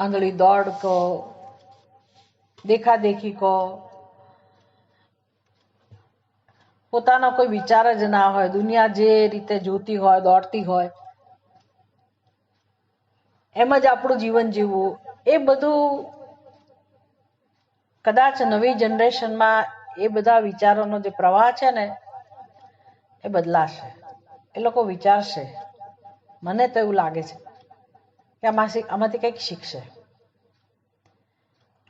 આંધળી દોડ કહો, દેખાદેખી કહો, પોતાનો કોઈ વિચાર જ ના હોય, દુનિયા જે રીતે જોતી હોય, દોડતી હોય એમ જ આપણું જીવન જીવવું, એ બધું કદાચ નવી જનરેશનમાં એ બધા વિચારોનો જે પ્રવાહ છે ને એ બદલાશે. એ લોકો વિચારશે, મને તો એવું લાગે છે કે આમાંથી કંઈક શીખશે.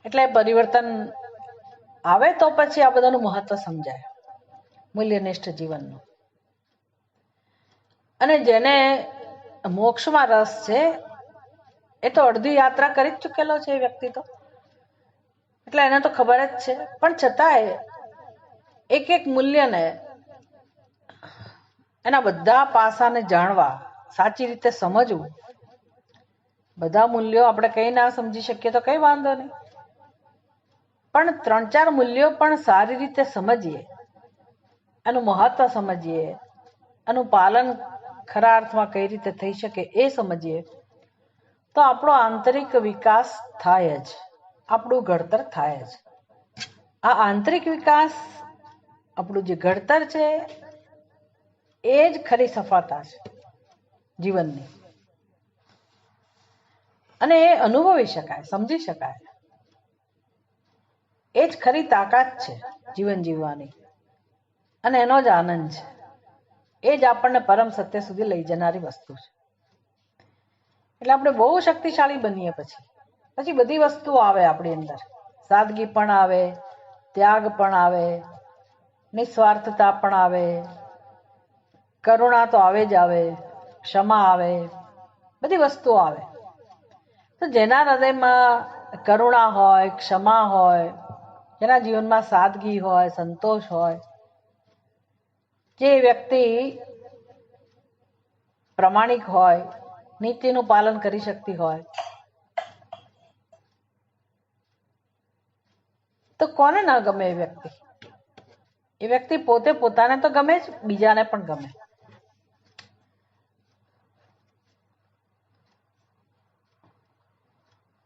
એટલે પરિવર્તન આવે તો પછી આ બધાનું મહત્વ સમજાય, મૂલ્યનિષ્ઠ જીવનનું. અને જેને મોક્ષમાં રસ છે એ તો અડધી યાત્રા કરી જ ચૂકેલો છે એ વ્યક્તિ તો, એટલે એને તો ખબર જ છે. પણ છતાંય એક એક મૂલ્યને, એના બધા પાસાને જાણવા, સાચી રીતે સમજવું. બધા મૂલ્યો આપણે કઈ ના સમજી શકીએ તો કઈ વાંધો નહીં, પણ 3-4 મૂલ્યો પણ સારી રીતે સમજીએ, એનું મહત્વ સમજીએ, એનું પાલન ખરા અર્થમાં કઈ રીતે થઈ શકે એ સમજીએ, તો આપણો આંતરિક વિકાસ થાય જ, આપણું ઘડતર થાય જ. આ આંતરિક વિકાસ, આપણું જે ઘડતર છે એ જ ખરી સફળતા છે જીવનની. અને એ અનુભવી શકાય, સમજી શકાય. એ જ ખરી તાકાત છે જીવન જીવવાની, અને એનો જ આનંદ છે. એ જ આપણને પરમ સત્ય સુધી લઈ જનારી વસ્તુ છે. એટલે આપણે બહુ શક્તિશાળી બનીએ પછી બધી વસ્તુઓ આવે આપણી અંદર. સાદગી પણ આવે, ત્યાગ પણ આવે, નિસ્વાર્થતા પણ આવે, કરુણા તો આવે જ આવે, ક્ષમા આવે, બધી વસ્તુઓ આવે. તો જેના હૃદયમાં કરુણા હોય, ક્ષમા હોય, જેના જીવનમાં સાદગી હોય, સંતોષ હોય, જે વ્યક્તિ પ્રમાણિક હોય, નીતિનું પાલન કરી શકતી હોય, તો કોને ના ગમે એ વ્યક્તિ? એ વ્યક્તિ પોતે પોતાને તો ગમે જ, બીજાને પણ ગમે.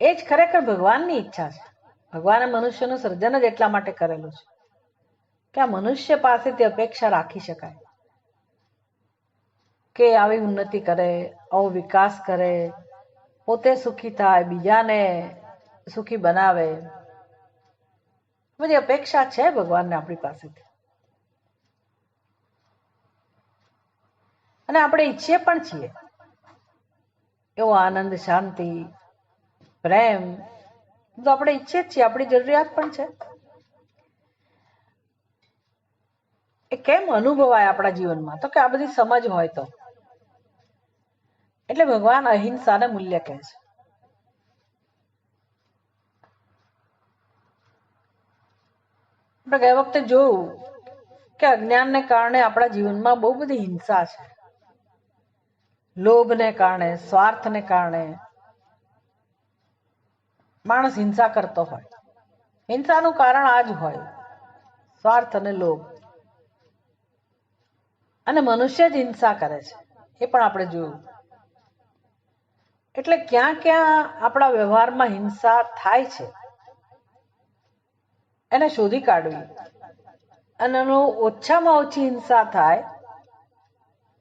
એ જ ખરેખર ભગવાનની ઈચ્છા છે. ભગવાને મનુષ્યનું સર્જન જ એટલા માટે કરેલું છે કે આ મનુષ્ય પાસેથી અપેક્ષા રાખી શકાય કે આવી ઉન્નતિ કરે, આવો વિકાસ કરે, પોતે સુખી થાય, બીજાને સુખી બનાવે. બધી અપેક્ષા છે ભગવાનને આપણી પાસેથી, અને આપણે ઈચ્છીએ પણ છીએ એવો આનંદ, શાંતિ, પ્રેમ તો આપણે ઈચ્છીએ જ છીએ, આપણી જરૂરિયાત પણ છે. એ કેમ અનુભવાય આપણા જીવનમાં? તો કે આ બધી સમજ હોય તો. એટલે ભગવાન અહિંસાને મૂલ્ય કહે છે. આપણે ગયા વખતે જોયું કે અજ્ઞાનને કારણે આપણા જીવનમાં બહુ બધી હિંસા છે. લોભને કારણે, સ્વાર્થને કારણે માણસ હિંસા કરતો હોય. હિંસાનું કારણ આ જ હોય, સ્વાર્થ અને લોભ. અને મનુષ્ય જ હિંસા કરે છે, એ પણ આપણે જોયું. એટલે ક્યાં ક્યાં આપણા વ્યવહારમાં હિંસા થાય છે એને શોધી કાઢવી, અને એનું ઓછામાં ઓછી હિંસા થાય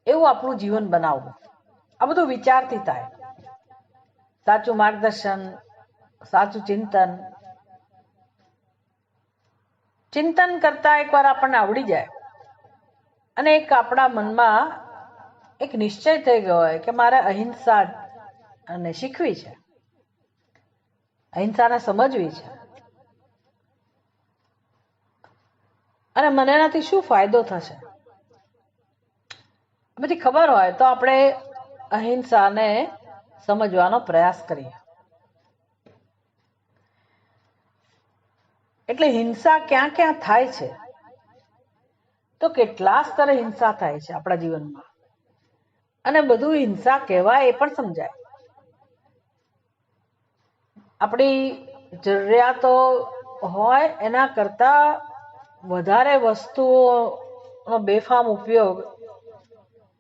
એવું આપણું જીવન બનાવવું. આ બધું વિચારથી થાય. સાચું માર્ગદર્શન, સાચું ચિંતન કરતા એકવાર આપણને આવડી જાય અને એક આપણા મનમાં એક નિશ્ચય થઈ ગયો હોય કે મારે અહિંસા અને શીખવી છે, અહિંસાને સમજવી છે, અને મને એનાથી શું ફાયદો થશે, બધી ખબર હોય તો આપણે અહિંસાને સમજવાનો પ્રયાસ કરીએ. એટલે હિંસા ક્યાં ક્યાં થાય છે? તો કેટલા સ્તરે હિંસા થાય છે આપણા જીવનમાં, અને બધું હિંસા કહેવાય એ પણ સમજાય. આપણી જરૂરિયાતો હોય એના કરતા વધારે વસ્તુઓનો બેફામ ઉપયોગ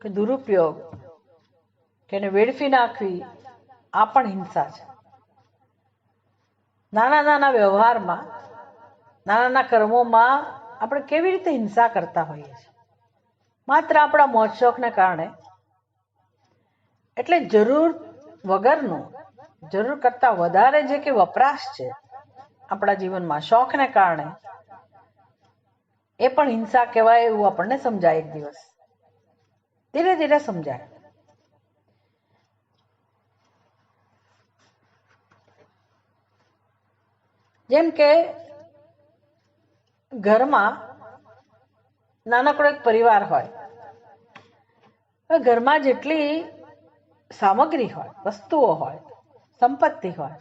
કે દુરુપયોગ કે એને વેડફી નાખવી, આ પણ હિંસા છે. નાના નાના વ્યવહારમાં, નાના નાના કર્મોમાં આપણે કેવી રીતે હિંસા કરતા હોઈએ છીએ, માત્ર આપણા મોજ શોખને કારણે. એટલે જરૂર વગરનું, જરૂર કરતા વધારે જે કે વપરાશ છે આપણા જીવનમાં શોખને કારણે, એ પણ હિંસા કહેવાય એવું આપણને સમજાય. એક દિવસ ધીરે ધીરે સમજાય. જેમ કે ઘરમાં નાનકડો એક પરિવાર હોય, ઘરમાં જેટલી સામગ્રી હોય, વસ્તુઓ હોય, સંપત્તિ હોય,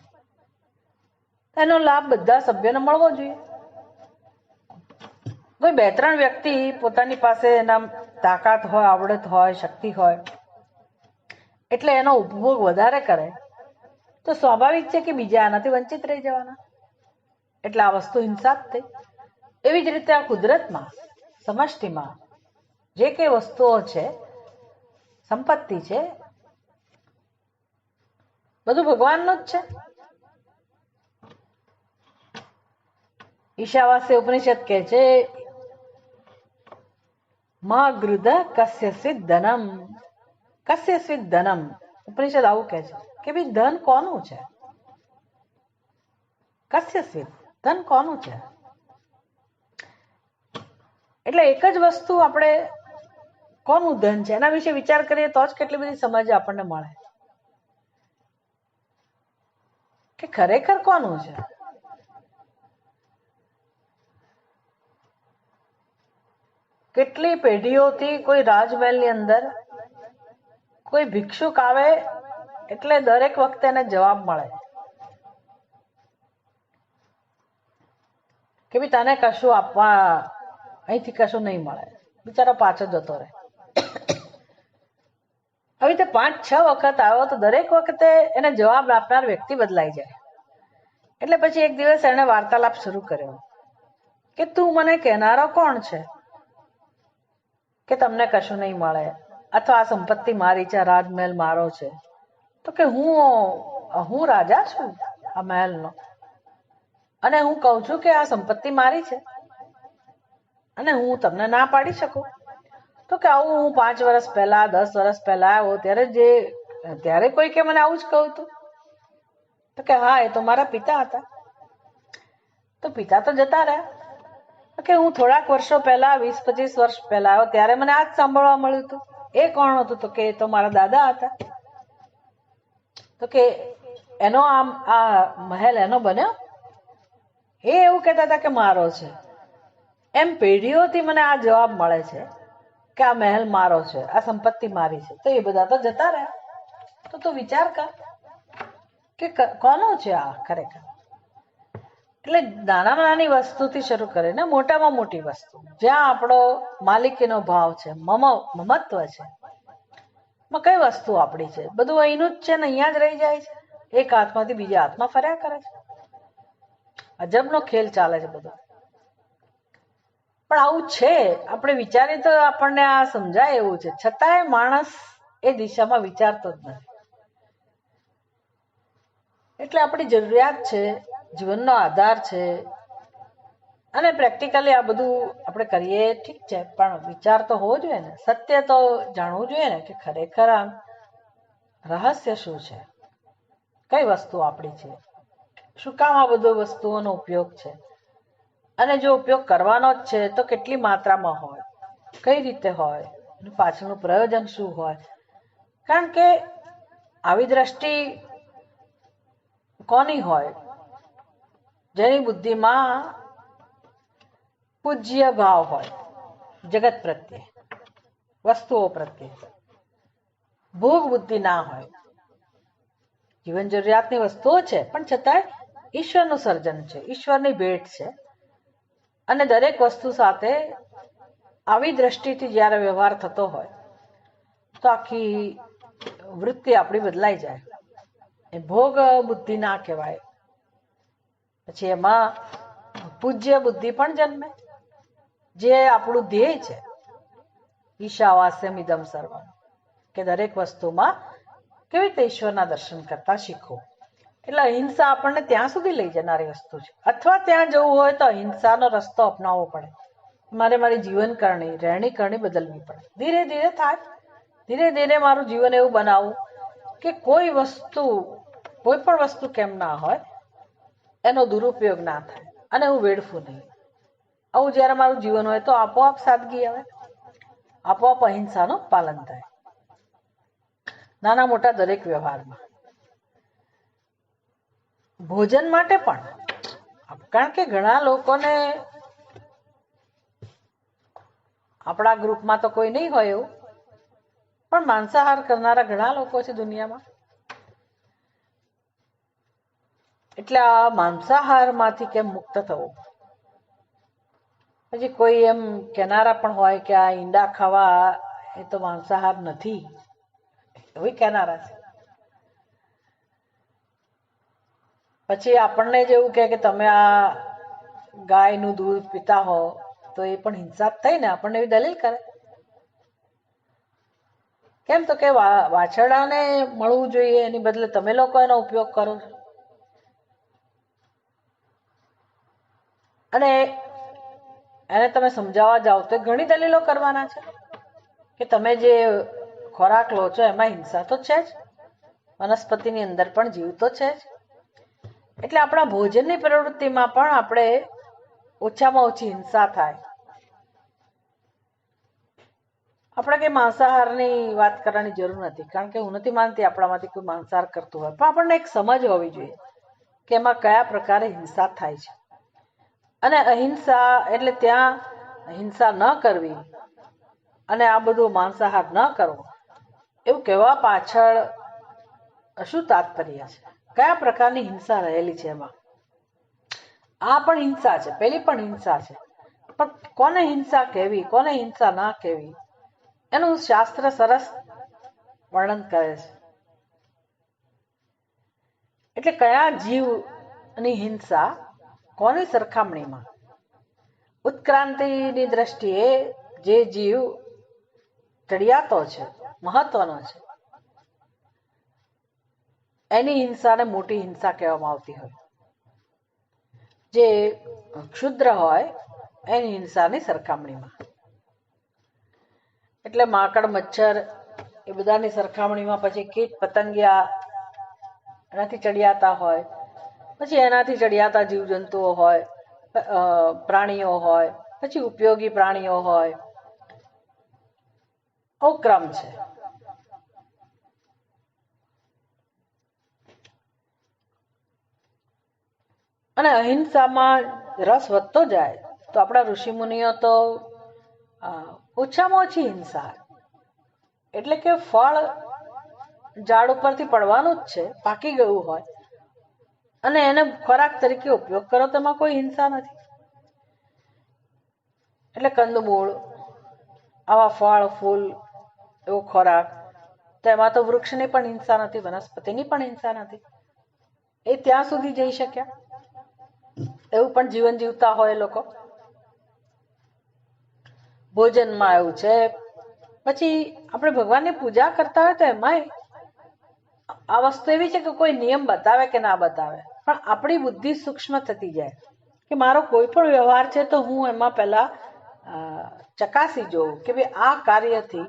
એનો લાભ બધા સભ્યોને મળવો જોઈએ. કોઈ 2-3 વ્યક્તિ પોતાની પાસે એના તાકાત હોય, આવડત હોય, શક્તિ હોય, એટલે એનો ઉપભોગ વધારે કરે તો સ્વાભાવિક છે કે બીજા આનાથી વંચિત રહી જવાના. એટલે આ વસ્તુ હિંસા જ થઈ. એવી જ રીતે આ કુદરતમાં, સમષ્ટિમાં જે કઈ વસ્તુઓ છે, સંપત્તિ છે, બધું ભગવાનનું જ છે. ઈશાવાસ્ય ઉપનિષદ કહે છે, મહાગૃધ કસ્યસ્વિત ધનમ, કસ્યસ્વિત ધનમ. ઉપનિષદ આવું કહે છે કે ભાઈ ધન કોનું છે, કસ્યસ્વિત, ધન કોનું છે. એટલે એક જ વસ્તુ આપણે કોનું ધન છે એના વિશે વિચાર કરીએ તો જ કેટલી બધી સમજ આપણને મળે કે ખરેખર કોનું છે. કેટલી પેઢીઓથી કોઈ રાજમહેલની અંદર કોઈ ભિક્ષુક આવે એટલે દરેક વખતે એને જવાબ મળે કે ભાઈ તને કશું આપવા, અહીંથી કશું નહીં મળે, બિચારો પાછો જતો રહે. આવી રીતે 5-6 વખત આવ્યો તો દરેક વખતે એને જવાબ આપનાર વ્યક્તિ બદલાઈ જાય. એટલે પછી એક દિવસ એને વાર્તાલાપ શરૂ કર્યો કે તું મને કહેનારો કોણ છે કે તમને કશું નહીં મળે, અથવા આ સંપત્તિ મારી છે, રાજમહેલ મારો છે. તો કે હું રાજા છું આ મહેલનો, અને હું કહું છું કે આ સંપત્તિ મારી છે, અને હું તમને ના પાડી શકું. તો કે આવું હું 5 વર્ષ પહેલા, 10 વર્ષ પહેલા આવ્યો ત્યારે કોઈ કે મને આવું જ કહું હતું. તો કે હા, એ તો મારા પિતા હતા. તો પિતા તો જતા રહ્યા. કે હું થોડાક વર્ષો પહેલા, 20-25 વર્ષ પહેલા આવ્યો ત્યારે મને આ જ સાંભળવા મળ્યું હતું. એ કોણ હતું? તો કે એ તો મારા દાદા હતા. તો કે એનો આ મહેલ એનો બન્યો? એ એવું કહેતા હતા કે મારો છે. એમ પેઢીઓથી મને આ જવાબ મળે છે કે આ મહેલ મારો છે, આ સંપત્તિ મારી છે. તો એ બધા તો જતા રહ્યા. તો તું વિચાર કર કે કોનું છે આ ખરેખર. એટલે નાનામાં નાની વસ્તુથી શરૂ કરીને મોટામાં મોટી વસ્તુ, જ્યાં આપણો માલિકીનો ભાવ છે, મમત્વ છે, કઈ વસ્તુ આપણી છે, બધું અહીંનું જ છે ને અહીંયા જ રહી જાય છે. એક હાથમાંથી બીજા હાથમાં ફર્યા કરે છે. અજબનો ખેલ ચાલે છે બધો. પણ આવું છે, આપણે વિચારીએ તો આપણને આ સમજાય એવું છે. છતાંય માણસ એ દિશામાં વિચારતો જ નથી. એટલે આપણી જરૂરિયાત છે, જીવનનો આધાર છે, અને પ્રેક્ટિકલી આ બધું આપણે કરીએ ઠીક છે, પણ વિચાર તો હોવો જોઈએ ને. સત્ય તો જાણવું જોઈએ ને કે ખરેખર આ રહસ્ય શું છે, કઈ વસ્તુ આપણી છે, શું કામ આ બધો વસ્તુઓનો ઉપયોગ છે, અને જો ઉપયોગ કરવાનો જ છે તો કેટલી માત્રામાં હોય, કઈ રીતે હોય, એનું પાછળનું પ્રયોજન શું હોય. કારણ કે આવી દ્રષ્ટિ કોની હોય? જેની બુદ્ધિમાં પૂજ્ય ભાવ હોય જગત પ્રત્યે, વસ્તુઓ પ્રત્યે. ભોગ બુદ્ધિ ના હોય. જીવન જરૂરિયાતની વસ્તુઓ છે પણ છતાંય ઈશ્વરનું સર્જન છે, ઈશ્વરની ભેટ છે. અને દરેક વસ્તુ સાથે આવી દ્રષ્ટિથી જ્યારે વ્યવહાર થતો હોય તો આખી વૃત્તિ આપણી બદલાઈ જાય. એ ભોગ બુદ્ધિ ના કહેવાય. પછી એમાં પૂજ્ય બુદ્ધિ પણ જન્મે, જે આપણું ધ્યેય છે. ઈશાવાસ્યમ ઇદમ સર્વમ, કે દરેક વસ્તુમાં કેવી રીતે ઈશ્વરના દર્શન કરતા શીખો. એટલે અહિંસા આપણને ત્યાં સુધી લઈ જનારી વસ્તુ છે, અથવા ત્યાં જવું હોય તો અહિંસાનો રસ્તો અપનાવવો પડે. મારે મારી જીવન કરણી રહેણી કરણી બદલવી પડે. ધીરે ધીરે થાય. ધીરે ધીરે મારું જીવન એવું બનાવવું કે કોઈ પણ વસ્તુ કેમ ના હોય એનો દુરુપયોગ ના થાય અને હું વેડફું નહીં. આવું જ્યારે મારું જીવન હોય તો આપોઆપ સાદગી આવે, આપોઆપ અહિંસાનું પાલન થાય નાના મોટા દરેક વ્યવહારમાં. ભોજન માટે પણ, કારણ કે ઘણા લોકોને આપણા ગ્રુપમાં તો કોઈ નહીં હોય એવું, પણ માંસાહાર કરનારા ઘણા લોકો છે દુનિયામાં. એટલે આ માંસાહારમાંથી કેમ મુક્ત થવું? પછી કોઈ એમ કહેનારા પણ હોય કે આ ઈંડા ખાવા એ તો માંસાહાર નથી, એવું કહેનારા છે. પછી આપણને જ એવું કે તમે આ ગાયનું દૂધ પીતા હો તો એ પણ હિંસા જ થઈ ને, આપણને એવી દલીલ કરે. કેમ તો કે વાછરડાને મળવું જોઈએ એની બદલે તમે લોકો એનો ઉપયોગ કરો છો. અને એને તમે સમજાવવા જાઓ તો ઘણી દલીલો કરવાના છે કે તમે જે ખોરાક લો છો એમાં હિંસા તો છે જ, વનસ્પતિની અંદર પણ જીવ તો છે જ. એટલે આપણા ભોજનની પ્રવૃત્તિમાં પણ આપણે ઓછામાં ઓછી હિંસા થાય. આપણે કઈ માંસાહારની વાત કરવાની જરૂર નથી, કારણ કે હું નથી માનતી આપણામાંથી કોઈ માંસાહાર કરતું હોય, પણ આપણને એક સમજ હોવી જોઈએ કે એમાં કયા પ્રકારે હિંસા થાય છે. અને અહિંસા એટલે ત્યાં હિંસા ન કરવી અને આ બધું માંસાહાર ન કરવો, એવું કહેવા પાછળ શું તાત્પર્ય છે? કયા પ્રકારની હિંસા રહેલી છે એમાં? આ પણ હિંસા છે, પેલી પણ હિંસા છે, પણ કોને હિંસા કહેવી, કોને હિંસા ના કહેવી એનું શાસ્ત્ર સરસ વર્ણન કરે છે. એટલે કયા જીવની હિંસા કોની સરખામણીમાં? ઉત્ક્રાંતિની દ્રષ્ટિએ જે જીવ ચડિયાતો છે, મહત્વનો છે, એની હિંસાને મોટી હિંસા કહેવામાં આવતી હોય, જે ક્ષુદ્ર હોય એની હિંસાની સરખામણીમાં. એટલે માકડ, મચ્છર એ બધાની સરખામણીમાં પછી કીટ પતંગિયા એનાથી ચડિયાતા હોય, પછી એનાથી ચડિયાતા જીવજંતુઓ હોય, પ્રાણીઓ હોય, પછી ઉપયોગી પ્રાણીઓ હોય. આવો ક્રમ છે. અને અહિંસામાં રસ વધતો જાય તો આપણા ઋષિ મુનિઓ તો ઓછામાં ઓછી હિંસા, એટલે કે ફળ ઝાડ ઉપરથી પડવાનું જ છે, પાકી ગયું હોય અને એને ખોરાક તરીકે ઉપયોગ કરો તો એમાં કોઈ હિંસા નથી. એટલે કંદમૂળ, આવા ફળ ફૂલ, એવો ખોરાક, તો એમાં તો વૃક્ષની પણ હિંસા નથી, વનસ્પતિની પણ હિંસા નથી. એ ત્યાં સુધી જઈ શક્યા, એવું પણ જીવન જીવતા હોય લોકો. ભોજનમાં એવું છે. પછી આપણે ભગવાનની પૂજા કરતા હોય તો એમાંય આ વસ્તુ એવી છે કે કોઈ નિયમ બતાવે કે ના બતાવે, પણ આપણી બુદ્ધિ સૂક્ષ્મ થતી જાય કે મારો કોઈ પણ વ્યવહાર છે તો હું એમાં પહેલા ચકાસી જોઉં કે ભાઈ આ કાર્યથી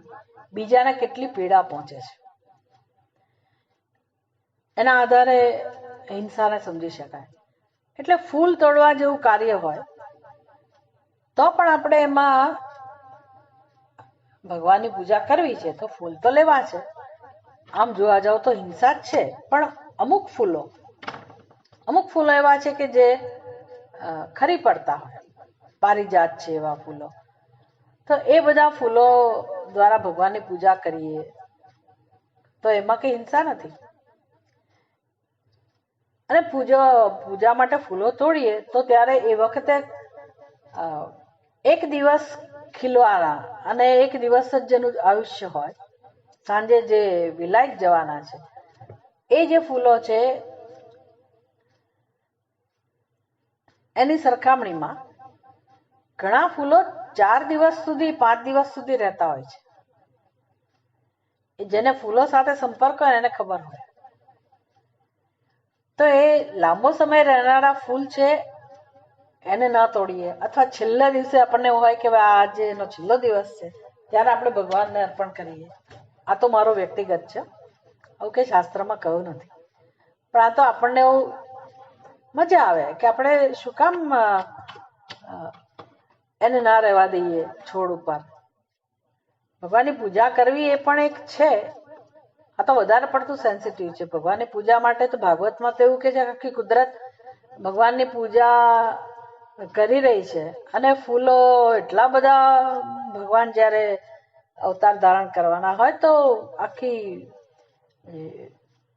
બીજાને કેટલી પીડા પહોંચે છે. એના આધારે હિંસાને સમજી શકાય. એટલે ફૂલ તોડવા જેવું કાર્ય હોય તો પણ આપણે એમાં ભગવાનની પૂજા કરવી છે તો ફૂલ તો લેવા છે. આમ જોવા જાવ તો હિંસા જ છે, પણ અમુક ફૂલો એવા છે કે જે ખરી પડતા હોય, પારિજાત છે એવા ફૂલો, તો એ બધા ફૂલો દ્વારા ભગવાનની પૂજા કરીએ તો એમાં કઈ હિંસા નથી. અને પૂજા માટે ફૂલો તોડીએ તો ત્યારે એ વખતે એક દિવસ ખીલવાના અને એક દિવસ જ જેનું આયુષ્ય હોય, સાંજે જે વિલાયક જવાના છે, એ જે ફૂલો છે એની સરખામણીમાં ઘણા ફૂલો 4 દિવસ સુધી 5 દિવસ સુધી રહેતા હોય છે. જેને ફૂલો સાથે સંપર્ક હોય એને ખબર હોય. તો એ લાંબો સમય રહેનારા ફૂલ છે એને ના તોડીએ, અથવા છેલ્લા દિવસે આપણને એવું હોય કે આજે એનો છેલ્લો દિવસ છે ત્યારે આપણે ભગવાનને અર્પણ કરીએ. આ તો મારો વ્યક્તિગત છે, આવું કઈ શાસ્ત્રમાં કહ્યું નથી, પણ આ તો આપણને એવું મજા આવે કે આપણે શું કામ એને ના રહેવા દઈએ છોડ ઉપર. ભગવાનની પૂજા કરવી એ પણ એક છે. આ તો વધારે પડતું સેન્સિટિવ છે. ભગવાનની પૂજા માટે તો ભાગવતમાં તો એવું કે છે આખી કુદરત ભગવાનની પૂજા કરી રહી છે, અને ફૂલો એટલા બધા ભગવાન જ્યારે અવતાર ધારણ કરવાના હોય તો આખી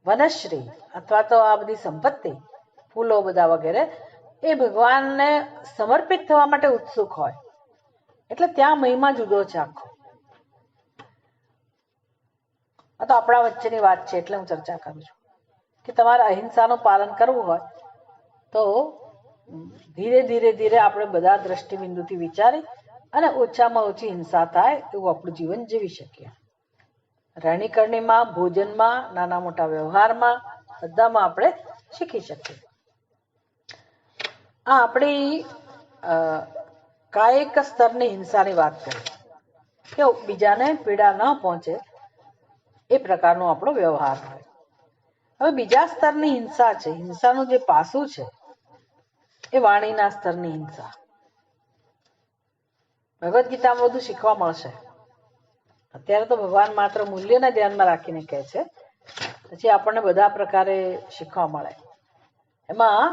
વનશ્રી અથવા તો આ બધી સંપત્તિ ફૂલો બધા વગેરે એ ભગવાનને સમર્પિત થવા માટે ઉત્સુક હોય, એટલે ત્યાં મહિમા જુદો છે આખો. આ તો આપણા વચ્ચેની વાત છે એટલે હું ચર્ચા કરું છું કે તમારે અહિંસાનું પાલન કરવું હોય તો ધીરે ધીરે ધીરે આપણે બધા દ્રષ્ટિબિંદુથી વિચારી અને ઓછામાં ઓછી હિંસા થાય એવું આપણું જીવન જીવી શકીએ. રહેણી કરણીમાં, ભોજનમાં, નાના મોટા વ્યવહારમાં બધામાં આપણે શીખી શકીએ. આ આપણી કાયિક સ્તરની હિંસાની વાત કરી કે બીજાને પીડા ન પહોંચે એ પ્રકારનો આપણો વ્યવહાર હોય. હવે બીજા સ્તરની હિંસા છે, હિંસાનું જે પાસું છે એ વાણીના સ્તરની હિંસા. ભગવદ્ ગીતામાં બધું શીખવા મળશે. અત્યારે તો ભગવાન માત્ર મૂલ્યને ધ્યાનમાં રાખીને કહે છે, પછી આપણને બધા પ્રકારે શીખવા મળે. એમાં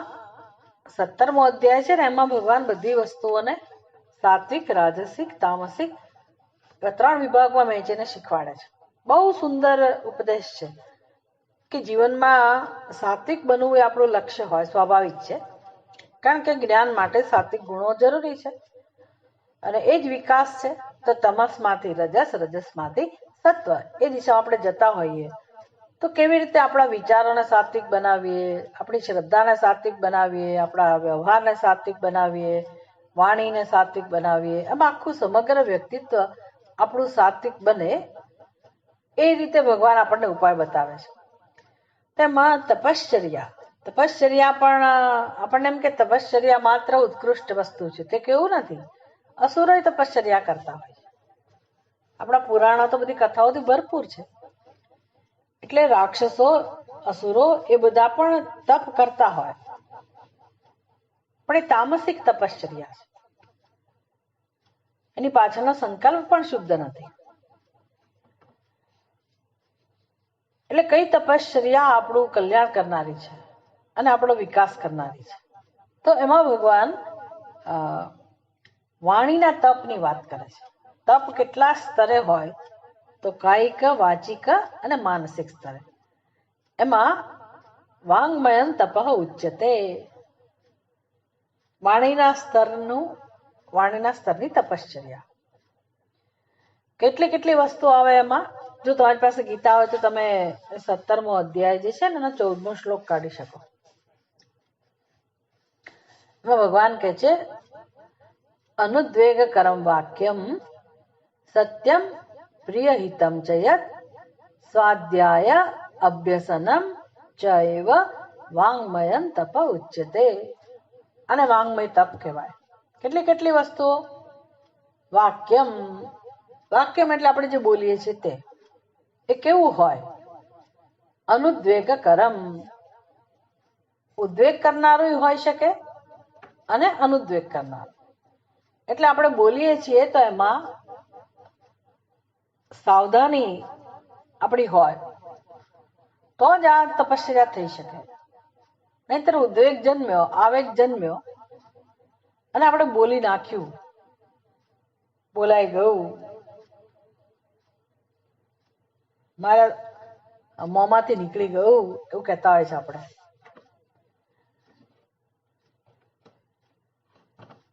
17મો અધ્યાય છે ને, એમાં ભગવાન બધી વસ્તુઓને સાત્વિક, રાજસિક, તામસિક 3 વિભાગમાં વહેંચીને શીખવાડે છે. બહુ સુંદર ઉપદેશ છે કે જીવનમાં સાત્વિક બનવું એ આપણું લક્ષ્ય હોય, સ્વાભાવિક છે, કારણ કે જ્ઞાન માટે સાત્વિક ગુણો જરૂરી છે અને એ જ વિકાસ છે. તો તમસમાંથી રજસ, રજસમાંથી સત્વ, એ દિશામાં આપણે જતા હોઈએ તો કેવી રીતે આપણા વિચારોને સાત્વિક બનાવીએ, આપણી શ્રદ્ધાને સાત્વિક બનાવીએ, આપણા વ્યવહારને સાત્વિક બનાવીએ, વાણીને સાત્વિક બનાવીએ, એમ આખું સમગ્ર વ્યક્તિત્વ આપણું સાત્વિક બને એ રીતે ભગવાન આપણને ઉપાય બતાવે છે. તેમાં તપશ્ચર્યા પણ આપણને એમ કે તપશ્ચર્યા માત્ર ઉત્કૃષ્ટ વસ્તુ છે, તે કેવું નથી. અસુરોય તપશ્ચર્યા કરતા હોય. આપણા પુરાણો તો બધી કથાઓથી ભરપૂર છે. એટલે રાક્ષસો, અસુરો એ બધા પણ તપ કરતા હોય, પણ એ તામસિક તપશ્ચર્યા છે. એની પાછળનો સંકલ્પ પણ શુદ્ધ નથી. એટલે કઈ તપશ્ચર્યા આપણું કલ્યાણ કરનારી છે અને આપણો વિકાસ કરનારી છે. તો એમાં ભગવાન વાણીના તપની વાત કરે છે. તપ કેટલા સ્તરે હોય તો કાયિક, વાચિક અને માનસિક સ્તરે. એમાં વાંગમયન તપઃ ઉચ્યતે. વાણીના સ્તરની તપશ્ચર્યા. કેટલી વસ્તુ આવે એમાં. જો તમારી પાસે ગીતા હોય તો તમે 17મો અધ્યાય જે છે ને એનો 14મો શ્લોક કાઢી શકો. એમાં ભગવાન કહે છે અનુદ્વેગ કરમ વાક્યમ સત્યમ પ્રિયહિતમ ચ યત સ્વાધ્યાય અભ્યસનમ ચૈવ વાંગમયન તપ ઉચ્યતે. અને વાંગમય તપ કહેવાય. કેટલી વસ્તુઓ. વાક્યમ એટલે આપણે જે બોલીએ છીએ તે એ કેવું હોય. અનુદ્વેગ કરમ, ઉદ્વેગ કરનારું હોઈ શકે અને અનુદ્વેગ કરનારું. એટલે આપણે બોલીએ છીએ તો એમાં સાવધાની આપણી હોય તો જ આ તપશ્ચર્યા થઈ શકે. નહીતર ઉદ્વેગ જન્મ્યો, આવેગ જન્મ્યો અને આપણે બોલી નાખ્યું, બોલાઈ ગયું, મારા મોંમાંથી નીકળી ગયું, એવું કહેતા હોય છે આપણે.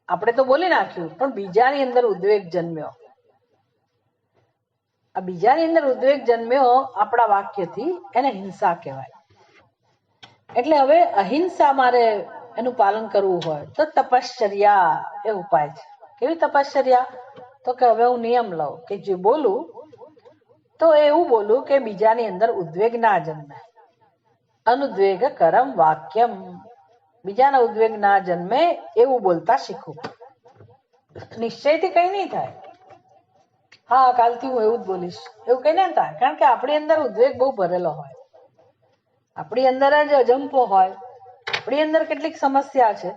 આપણે તો બોલી નાખ્યું પણ બીજાની અંદર ઉદ્વેગ જન્મ્યો. આ બીજાની અંદર ઉદ્વેગ જન્મ્યો આપણા વાક્યથી, એને હિંસા કહેવાય. એટલે હવે અહિંસા મારે એનું પાલન કરવું હોય તો તપશ્ચર્યા એ ઉપાય છે. કેવી તપશ્ચર્યા? તો કે હવે હું નિયમ લઉં કે જે બોલું તો એવું બોલું કે બીજાની અંદર ઉદ્વેગ ના જન્મે. અનુદ્વેગ કરમ વાક્યમ, બીજાના ઉદ્વેગ ના જન્મે એવું બોલતા શીખવું. નિશ્ચયથી કઈ નહીં થાય. હા, કાલથી હું એવું જ બોલીશ એવું કઈ ના થાય, કારણ કે આપણી અંદર ઉદ્વેગ બહુ ભરેલો હોય, આપણી અંદર જ અજંપો હોય, આપણી અંદર કેટલીક સમસ્યા છે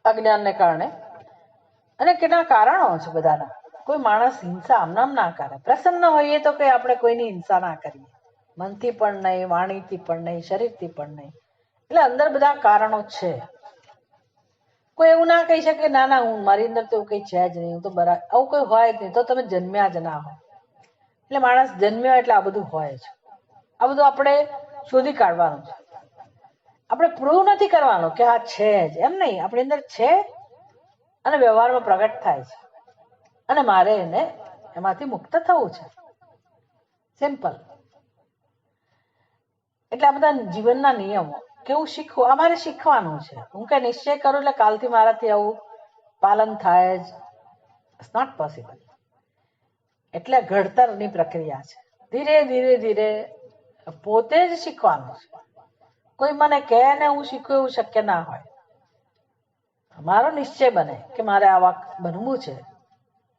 અજ્ઞાનને કારણે, અને કેટલા કારણો છે બધાના. કોઈ માણસ હિંસા આમનામ ના કરે. પ્રસન્ન હોઈએ તો કઈ આપણે કોઈની હિંસા ના કરીએ, મનથી પણ નહીં, વાણીથી પણ નહીં, શરીરથી પણ નહીં. એટલે અંદર બધા કારણો છે. કોઈ એવું ના કહી શકે ના ના હું મારી અંદર તો એવું કઈ છે જ નહીં, હું તો બરાબર, આવું કોઈ હોય જ નહીં, તો તમે જન્મ્યા જ ના હોય. એટલે માણસ જન્મ્યો એટલે આ બધું હોય છે. આ બધું આપણે શોધી કાઢવાનું છે. આપણે પ્રૂવ નથી કરવાનું કે આ છે જ, એમ નહીં. આપણી અંદર છે અને વ્યવહારમાં પ્રગટ થાય છે, અને મારે એને એમાંથી મુક્ત થવું છે. સિમ્પલ. એટલે આ બધા જીવનના નિયમો કે હું શીખવું, અમારે શીખવાનું છે. હું કઈ નિશ્ચય કરું એટલે કાલથી મારાથી આવું પાલન થાય જ, ઇટ્સ નોટ પોસિબલ. એટલે ઘડતરની પ્રક્રિયા છે. ધીરે ધીરે ધીરે પોતે જ શીખવાનું છે. કોઈ મને કહે ને હું શીખું એવું શક્ય ના હોય. મારો નિશ્ચય બને કે મારે આવા બનવું છે,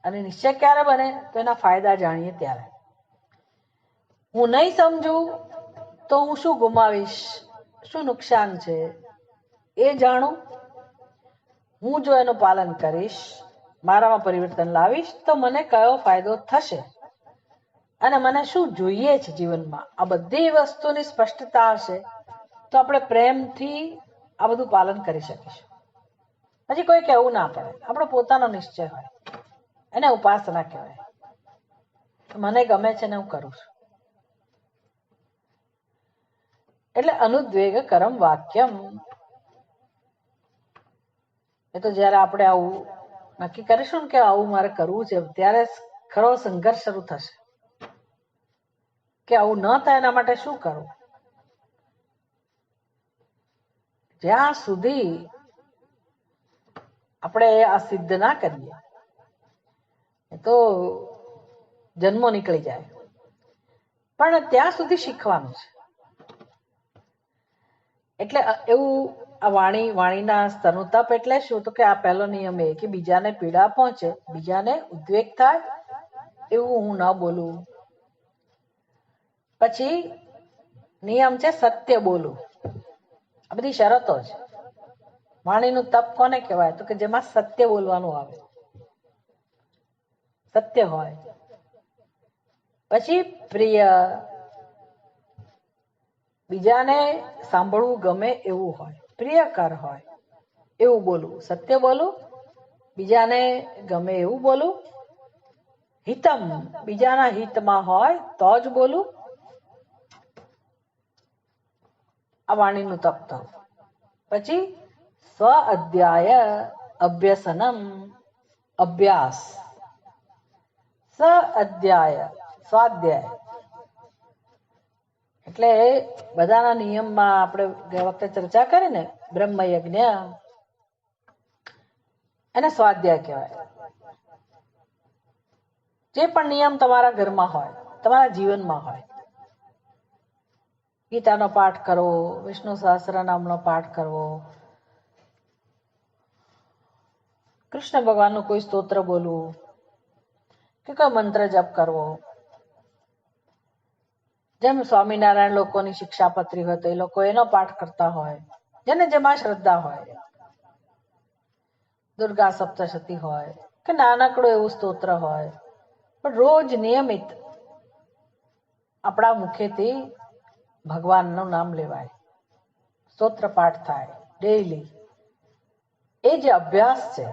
અને નિશ્ચય ક્યારે બને તો એના ફાયદા જાણીએ ત્યારે. હું નહીં સમજું તો હું શું ગુમાવીશ, શું નુકસાન છે એ જાણું. હું જો એનું પાલન કરીશ, મારામાં પરિવર્તન લાવીશ, તો મને કયો ફાયદો થશે અને મને શું જોઈએ છે જીવનમાં, આ બધી વસ્તુની સ્પષ્ટતા હશે તો આપણે પ્રેમથી આ બધું પાલન કરી શકીશું. પછી કોઈ કહેવું ના પડે, આપણો પોતાનો નિશ્ચય હોય, એને ઉપાસના કહેવાય. મને ગમે છે ને હું કરું છું. એટલે અનુદ્વેગ કરમ વાક્યમ. એ તો જયારે આપણે આવું નક્કી કરીશું ને કે આવું મારે કરવું છે, ત્યારે ખરો સંઘર્ષ શરૂ થશે કે આવું ન થાય એના માટે શું કરવું. જ્યાં સુધી આપણે આ સિદ્ધ ના કરીએ તો જન્મો નીકળી જાય. પણ ત્યાં સુધી શીખવાનું છે. એટલે એવું આ વાણીના સ્તરનું તપ એટલે શું, તો કે આ પહેલો નિયમ એ કે બીજાને પીડા પહોંચે, બીજાને ઉદ્વેગ થાય એવું હું ન બોલું. પછી નિયમ છે સત્ય બોલું. આ બધી શરતો છે. વાણીનું તપ કોને કહેવાય, તો કે જેમાં સત્ય બોલવાનું આવે, સત્ય હોય. પછી પ્રિય, બીજાને સાંભળવું ગમે એવું હોય, પ્રિયકર હોય એવું બોલવું, સત્ય બોલું, બીજાને ગમે એવું બોલું. હિતમ, બીજાના હિતમાં હોય તો જ બોલું. આ વાણીનું તપ થયું. પછી સ્વ અધ્યાય અભ્યસનમ, અભ્યાસ. સ્વ અધ્યાય, સ્વાધ્યાય એટલે બધાના નિયમમાં આપણે ગયા વખતે ચર્ચા કરી ને, બ્રહ્મયજ્ઞ એને સ્વાધ્યાય કહેવાય. જે પણ નિયમ તમારા ઘરમાં હોય, તમારા જીવનમાં હોય, ગીતાનો પાઠ કરવો, વિષ્ણુ સહસ્રનામનો પાઠ કરવો, કૃષ્ણ ભગવાનનું કોઈ સ્તોત્ર બોલવું, કે કોઈ મંત્ર જપ કરવો. જેમ સ્વામિનારાયણ લોકોની શિક્ષાપત્રી હોય તો એ લોકો એનો પાઠ કરતા હોય, જેને જેમાં શ્રદ્ધા હોય. દુર્ગા સપ્તશતી હોય કે નાનકડું એવું સ્તોત્ર હોય, પણ રોજ નિયમિત આપણા મુખેથી ભગવાનનું નામ લેવાય, સ્તોત્ર પાઠ થાય ડેઈલી. એ જે અભ્યાસ છે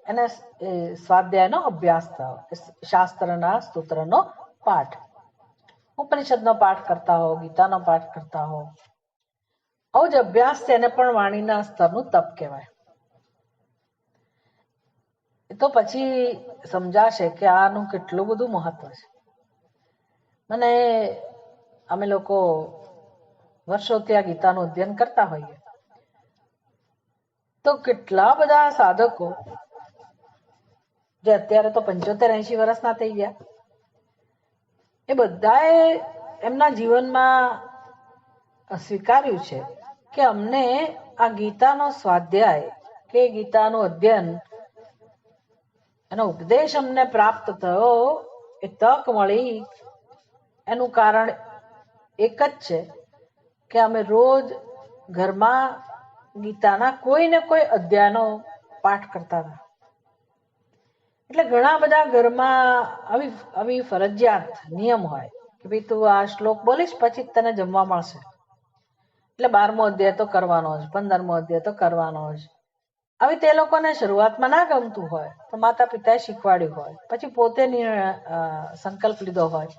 એને સ્વાધ્યાયનો અભ્યાસ થયો. શાસ્ત્રના સ્તોત્રનો પાઠ, ઉપનિષદનો પાઠ કરતા હો, ગીતાનો પાઠ કરતા હો, આવો જ અભ્યાસ છે. એને પણ વાણીના સ્તરનું તપ કહેવાય. એ તો પછી સમજાશે કે આનું કેટલું બધું મહત્વ છે. મને અમે લોકો વર્ષોથી આ ગીતાનું અધ્યયન કરતા હોઈએ તો કેટલા બધા સાધકો જે અત્યારે તો 75-80 વર્ષના થઈ ગયા, એ બધાએ એમના જીવનમાં સ્વીકાર્યું છે કે અમને આ ગીતાનો સ્વાધ્યાય કે ગીતાનું અધ્યયન એનો ઉપદેશ અમને પ્રાપ્ત થયો, એ તક મળી, એનું કારણ એક જ છે કે અમે રોજ ઘરમાં ગીતાના કોઈ ને કોઈ અધ્યાયનો પાઠ કરતા હતા. એટલે ઘણા બધા ઘરમાં આવી ફરજિયાત નિયમ હોય કે ભાઈ તું આ શ્લોક બોલીશ પછી તને જમવા મળશે, એટલે 12મો અધ્યાય તો કરવાનો જ, 15મો અધ્યાય તો કરવાનો જ. હવે તે લોકોને શરૂઆતમાં ના ગમતું હોય તો માતા પિતાએ શીખવાડ્યું હોય, પછી પોતે સંકલ્પ લીધો હોય,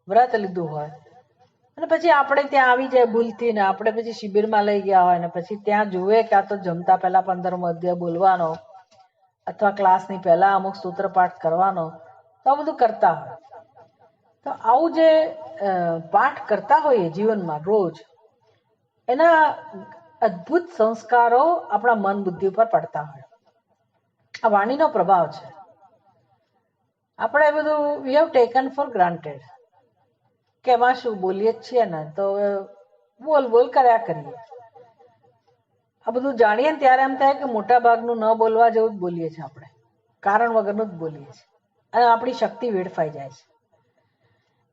વ્રત લીધું હોય, અને પછી આપણે ત્યાં આવી જાય ભૂલથી ને આપણે પછી શિબિરમાં લઈ ગયા હોય ને પછી ત્યાં જુએ કે આ તો જમતા પહેલા 15મો અધ્યાય બોલવાનો અથવા ક્લાસની પહેલા અમુક સૂત્ર પાઠ કરવાનો, તો આ બધું કરતા હોય. તો આવું જે પાઠ કરતા હોઈએ જીવનમાં રોજ, એના અદ્ભુત સંસ્કારો આપણા મન બુદ્ધિ ઉપર પડતા હોય. આ વાણીનો પ્રભાવ છે. આપણે બધું we have taken four granted કે એમાં શું બોલીએ જ છીએ ને તો બોલ બોલ કર્યા કરીએ. આ બધું જાણીએ ને ત્યારે એમ થાય કે મોટા ભાગનું ન બોલવા જેવું જ બોલીએ છીએ, આપણે કારણ વગરનું જ બોલીએ છીએ અને આપણી શક્તિ વેડફાઈ જાય છે.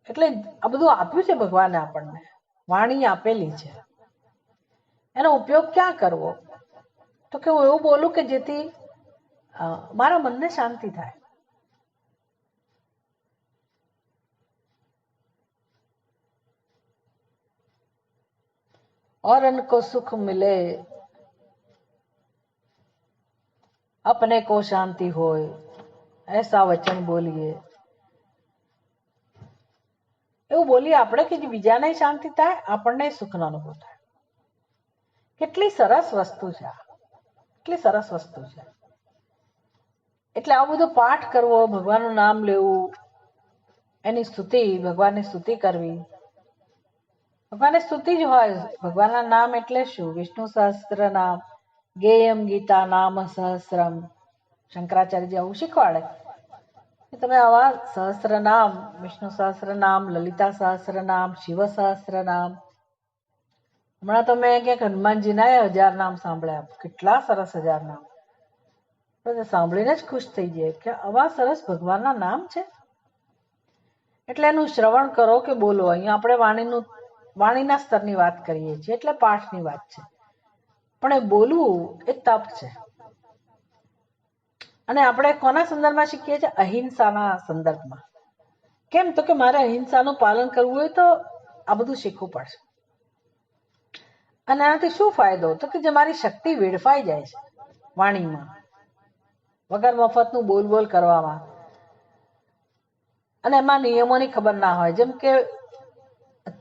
એટલે આ બધું આપ્યું છે ભગવાને આપણને, વાણી આપેલી છે. એનો ઉપયોગ ક્યાં કરવો? તો કે હું એવું બોલું કે જેથી મારા મનને શાંતિ થાય. और उनको सुख मिले, अपने को शांति होए, ऐसा वचन बोलिए. એવું બોલીએ આપણે કે બીજાને શાંતિ થાય, આપણને સુખનો અનુભવ થાય. કેટલી સરસ વસ્તુ છે આ, કેટલી સરસ વસ્તુ છે. એટલે આવું બધું પાઠ કરવો, ભગવાનનું નામ લેવું, એની સ્તુતિ, ભગવાનની સ્તુતિ કરવી. ભગવાનની સ્તુતિ જ હોય. ભગવાનના નામ એટલે શું? વિષ્ણુ સહસ્ત્ર નામ, ગેયમ ગીતા નામ સહસ્રમ. શંકરાચાર્યજી આવું શીખવાડે કે તમે આવા સહસ્ત્ર નામ, વિષ્ણુ સહસ્ત્ર નામ, લલિતા સહસ્ત્ર નામ, શિવ સહસ્ત્ર નામ. હમણાં તો મેં ક્યાંક હનુમાનજીના 1000 નામ સાંભળ્યા, કેટલા સરસ 1000 નામ. સાંભળીને જ ખુશ થઈ જાય કે આવા સરસ ભગવાનના નામ છે. એટલે એનું શ્રવણ કરો કે બોલો. અહીંયા આપણે વાણીના સ્તરની વાત કરીએ છીએ એટલે પાઠની વાત છે, પણ એ બોલવું એ તપ છે. અને આપણે કોના સંદર્ભમાં શીખીએ છીએ? અહિંસાના સંદર્ભમાં. કેમ? તો કે મારે અહિંસાનું પાલન કરવું હોય તો આ બધું શીખવું પડશે. અને આનાથી શું ફાયદો? તો કે જે મારી શક્તિ વેડફાઈ જાય છે વાણીમાં, વગર મફતનું બોલ બોલ કરવામાં, અને એમાં નિયમોની ખબર ના હોય. જેમ કે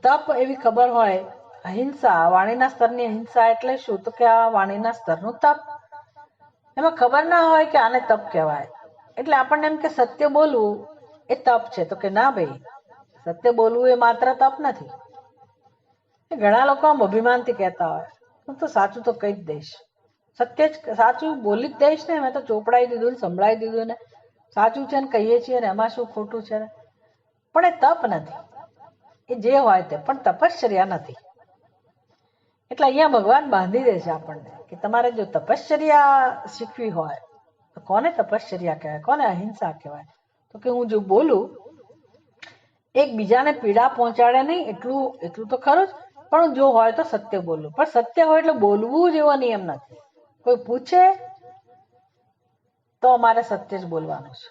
તપ એવી ખબર હોય, અહિંસા, વાણીના સ્તરની અહિંસા એટલે શું? તો કે આ વાણીના સ્તરનું તપ. એમાં ખબર ના હોય કે આને તપ કહેવાય. એટલે આપણને એમ કે સત્ય બોલવું એ તપ છે. તો કે ના ભાઈ, સત્ય બોલવું એ માત્ર તપ નથી. ઘણા લોકો આમ અભિમાનથી કહેતા હોય હું તો સાચું તો કહી જ દઈશ, સત્ય જ સાચું બોલી જ દઈશ ને, મેં તો ચોપડાઈ દીધું ને સંભળાઈ દીધું ને, સાચું છે ને કહીએ છીએ ને, એમાં શું ખોટું છે ને. પણ એ તપ નથી. એ જે હોય તે, પણ તપશ્ચર્યા નથી. એટલે અહીંયા ભગવાન બાંધી દે છે આપણને કે તમારે જો તપશ્ચર્યા શીખવી હોય તો કોને તપશ્ચર્યા કહેવાય, કોને અહિંસા કહેવાય? તો કે હું જો બોલું, એક બીજાને પીડા પહોંચાડે નહીં એટલું તો ખરું જ, પણ જો હોય તો સત્ય બોલું. પણ સત્ય હોય એટલે બોલવું જેવો નિયમ નથી. કોઈ પૂછે તો અમારે સત્ય જ બોલવાનું છે.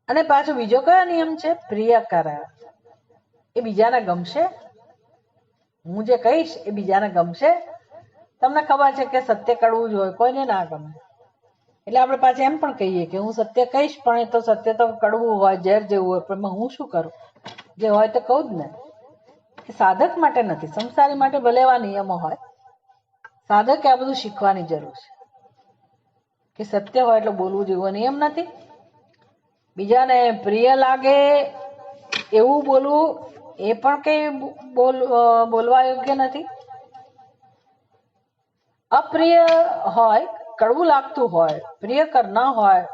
અને પાછો બીજો કયો નિયમ છે? પ્રિય કરે. એ બીજાને ગમશે. હું જે કહીશ એ બીજાને ગમશે. તમને ખબર છે કે સત્ય કડવું જ હોય, કોઈને ના ગમે. એટલે આપણે પાછા એમ પણ કહીએ કે હું સત્ય કહીશ, પણ એ તો સત્ય તો કડવું હોય, ઝેર જેવું હોય, પણ હું શું કરું? જે હોય તો કહું જ ને. એ સાધક માટે નથી, સંસારી માટે ભલે એવા નિયમો હોય, સાધકે આ બધું શીખવાની જરૂર છે કે સત્ય હોય એટલે બોલવું જેવો નિયમ નથી. બીજાને પ્રિય લાગે એવું બોલવું એ પણ કઈ બોલવા યોગ્ય નથી. અપ્રિય હોય, કડવું લાગતું હોય, પ્રિયકર ન હોય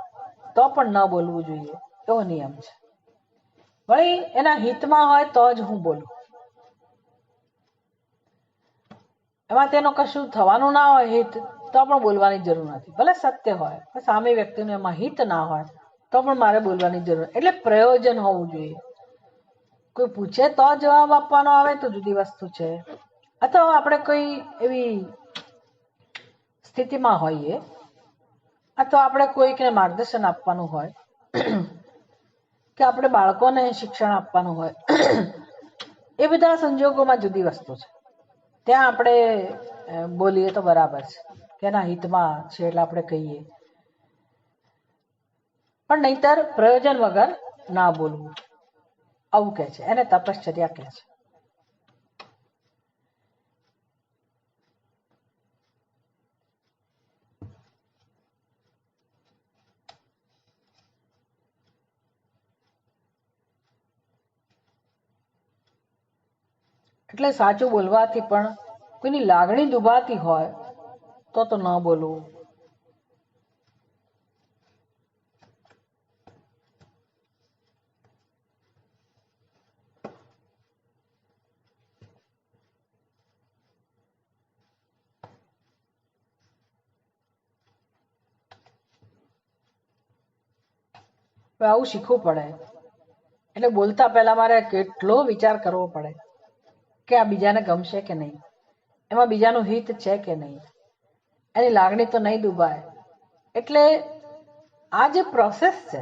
તો પણ ન બોલવું જોઈએ, એવો નિયમ છે. વળી એના હિતમાં હોય તો જ હું બોલું. એમાં તેનો કશું થવાનું ના હોય હિત, તો પણ બોલવાની જરૂર નથી. ભલે સત્ય હોય પણ સામે વ્યક્તિનું એમાં હિત ના હોય તો પણ મારે બોલવાની જરૂર. એટલે પ્રયોજન હોવું જોઈએ. કોઈ પૂછે તો જવાબ આપવાનો આવે તો જુદી વસ્તુ છે, અથવા આપણે કોઈ એવી સ્થિતિમાં હોઈએ અથવા આપણે કોઈકને માર્ગદર્શન આપવાનું હોય કે આપણે બાળકોને શિક્ષણ આપવાનું હોય, એ બધા સંજોગોમાં જુદી વસ્તુ છે. ત્યાં આપણે બોલીએ તો બરાબર છે કે એના હિતમાં છે એટલે આપણે કહીએ, પણ નહીતર પ્રયોજન વગર ના બોલવું, આવું કહે છે. એને તપશ્ચર્યા કહે છે. એટલે સાચું બોલવાથી પણ કોઈની લાગણી દુભાતી હોય તો ન બોલવું. આવું શીખવું પડે. એટલે બોલતા પહેલા મારે કેટલો વિચાર કરવો પડે કે આ બીજાને ગમશે કે નહીં, એમાં બીજાનું હિત છે કે નહીં, એની લાગણી તો નહીં દુભાય. એટલે આ જે પ્રોસેસ છે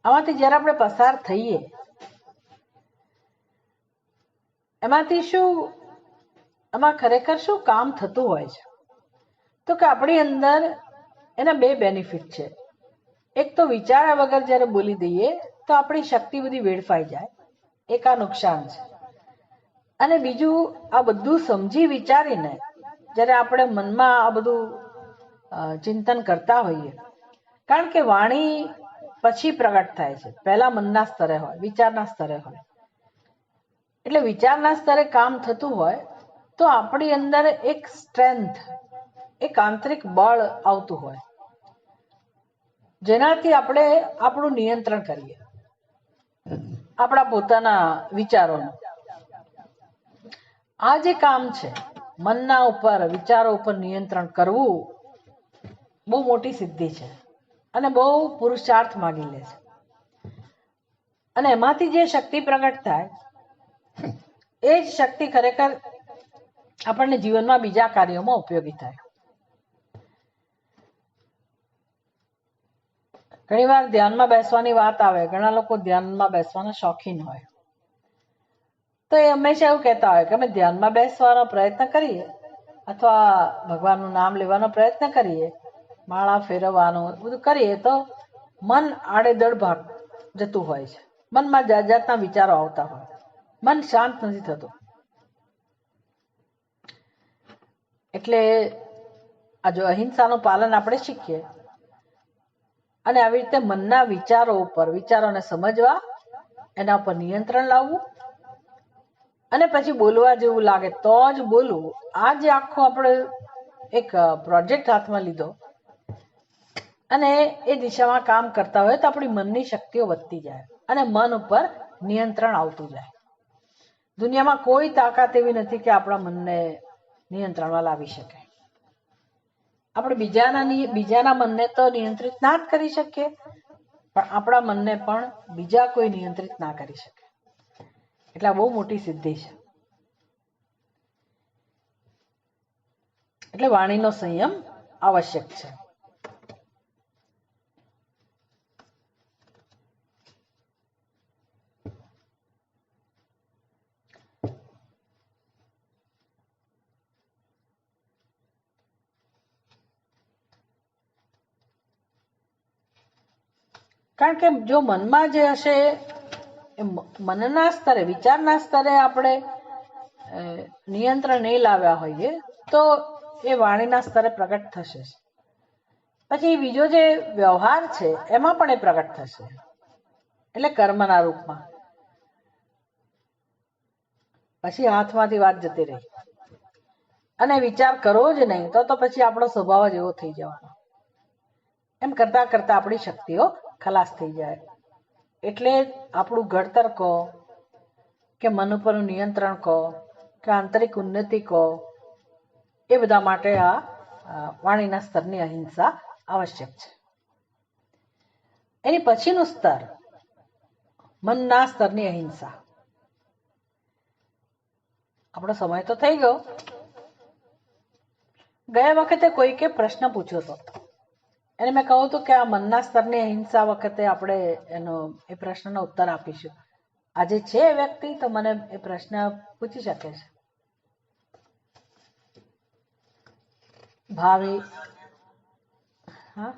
આમાંથી જ્યારે આપણે પસાર થઈએ એમાંથી શું, એમાં ખરેખર શું કામ થતું હોય છે, તો કે આપણી અંદર એના બે બેનિફિટ છે. એક તો વિચાર્યા વગર જ્યારે બોલી દઈએ તો આપણી શક્તિ બધી વેડફાઈ જાય, એક આ નુકસાન છે. અને બીજું, આ બધું સમજી વિચારીને જ્યારે આપણે મનમાં આ બધું ચિંતન કરતા હોઈએ, કારણ કે વાણી પછી પ્રગટ થાય છે, પહેલા મનના સ્તરે હોય, વિચારના સ્તરે હોય. એટલે વિચારના સ્તરે કામ થતું હોય તો આપણી અંદર એક સ્ટ્રેન્થ, એક આંતરિક બળ આવતું હોય, જેનાથી આપણે આપણું નિયંત્રણ કરીએ આપણા પોતાના વિચારોનું. આ જે કામ છે મનના ઉપર, વિચારો ઉપર નિયંત્રણ કરવું, બહુ મોટી સિદ્ધિ છે અને બહુ પુરુષાર્થ માગી લે છે. અને એમાંથી જે શક્તિ પ્રગટ થાય એ જ શક્તિ ખરેખર આપણને જીવનમાં બીજા કાર્યોમાં ઉપયોગી થાય. ઘણી વાર ધ્યાનમાં બેસવાની વાત આવે, ઘણા લોકો ધ્યાનમાં બેસવાના શોખીન હોય તો એ હંમેશા એવું કહેતા હોય કે અમે ધ્યાનમાં બેસવાનો પ્રયત્ન કરીએ અથવા ભગવાનનું નામ લેવાનો પ્રયત્ન કરીએ, માળા ફેરવવાનો બધું કરીએ તો મન આડેધડ ભાગ જતું હોય છે, મનમાં જાત જાતના વિચારો આવતા હોય, મન શાંત નથી થતું. એટલે આ જો અહિંસાનું પાલન આપણે શીખીએ અને આવી રીતે મનના વિચારો ઉપર, વિચારોને સમજવા, એના ઉપર નિયંત્રણ લાવવું અને પછી બોલવા જેવું લાગે તો જ બોલવું. આ જે આખો આપણે એક પ્રોજેક્ટ હાથમાં લીધો અને એ દિશામાં કામ કરતા હોય તો આપણી મનની શક્તિઓ વધતી જાય અને મન ઉપર નિયંત્રણ આવતું જાય. દુનિયામાં કોઈ તાકાત એવી નથી કે આપણા મનને નિયંત્રણમાં લાવી શકે. આપણે બીજાના મનને તો નિયંત્રિત ના જ કરી શકીએ, પણ આપણા મનને પણ બીજા કોઈ નિયંત્રિત ના કરી શકે. એટલે આ બહુ મોટી સિદ્ધિ છે. એટલે વાણીનો સંયમ આવશ્યક છે. કારણ કે જો મનમાં જે હશે એ મનના સ્તરે, વિચારના સ્તરે આપણે નિયંત્રણ નહીં લાવ્યા હોઈએ તો એ વાણીના સ્તરે પ્રગટ થશે. પછી બીજો જે વ્યવહાર છે એમાં પણ એ પ્રગટ થશે, એટલે કર્મના રૂપમાં. પછી હાથમાંથી વાત જતી રહી અને વિચાર કરવો જ નહીં તો પછી આપણો સ્વભાવ જ એવો થઈ જવાનો. એમ કરતા કરતા આપણી શક્તિઓ ખલાસ થઈ જાય. એટલે આપણું ઘડતર કહો કે મન ઉપરનું નિયંત્રણ કહો કે આંતરિક ઉન્નતિ કહો એ બધા માટે આ વાણીના સ્તરની અહિંસા આવશ્યક છે. એની પછીનું સ્તર મનના સ્તરની અહિંસા. આપણો સમય તો થઈ ગયો. ગયા વખતે કોઈકે પ્રશ્ન પૂછ્યો હતો, એને મેં કહ્યું હતું કે આ મનના સ્તરની અહિંસા વખતે આપણે એ પ્રશ્નનો ઉત્તર આપીશું. આજે છે વ્યક્તિ તો મને એ પ્રશ્ન પૂછી શકે છે. ભાવિ હા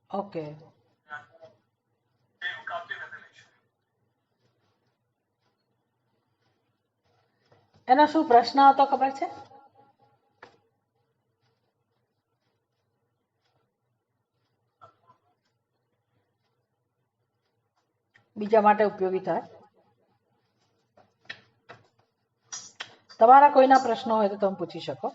ઓકે. એનો શું પ્રશ્ન હતો ખબર છે? બીજા માટે ઉપયોગી થાય. તમારા કોઈના પ્રશ્નો હોય તો તમે પૂછી શકો.